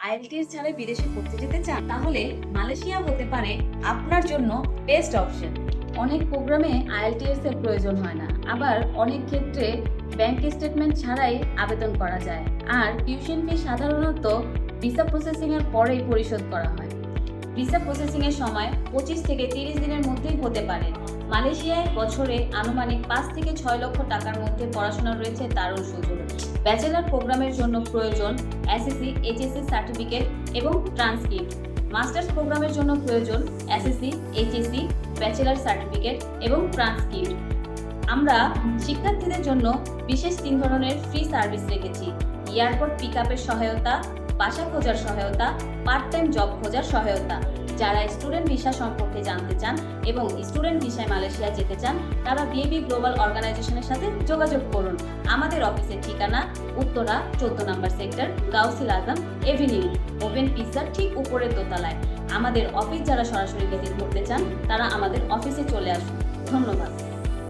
IELTS ছাড়াই বিদেশে পড়তে যেতে চান, তাহলে মালয়েশিয়া হতে পারে আপনার জন্য বেস্ট অপশন। অনেক প্রোগ্রামে আইএলটিএস এর প্রয়োজন হয় না, আবার অনেক ক্ষেত্রে ব্যাংক স্টেটমেন্ট ছাড়াই আবেদন করা যায়। আর টিউশন ফি সাধারণত ভিসা প্রসেসিং এর পরেই পরিশোধ করা হয়। ভিসা প্রসেসিং এর সময় 25 থেকে 30 দিনের মধ্যেই হতে পারে। মালয়েশিয়ায় বছরে আনুমানিক 5 থেকে 6 লক্ষ টাকার মধ্যে পড়াশোনা রয়েছে দারুণ সুযোগ। ব্যাচেলর প্রোগ্রামের জন্য প্রয়োজন এসএসসি, এইচএসসি সার্টিফিকেট এবং ট্রান্সক্রিপ্ট। মাস্টার্স প্রোগ্রামের জন্য প্রয়োজন এসএসসি, এইচএসসি, ব্যাচেলর সার্টিফিকেট এবং ট্রান্সক্রিপ্ট। আমরা শিক্ষার্থীদের জন্য বিশেষ 3 ধরনের ফ্রি সার্ভিস রেখেছি: এয়ারপোর্ট পিক আপের সহায়তা, বাসা খোঁজার সহায়তা, পার্ট টাইম জব খোঁজার সহায়তা। যারা স্টুডেন্ট ভিসা সম্পর্কে জানতে চান এবং স্টুডেন্ট ভিসায় মালয়েশিয়া যেতে চান, তারা বিএবি গ্লোবাল অর্গানাইজেশনের সাথে যোগাযোগ করুন। আমাদের অফিসের ঠিকানা উত্তরা 14 নম্বর সেক্টর, গাউসিল আজম এভিনিউ, ওপেন পিৎজার ঠিক উপরের দোতলায়। আমাদের অফিস যারা সরাসরি ভিজিট করতে চান, তারা আমাদের অফিসে চলে আসুন। ধন্যবাদ।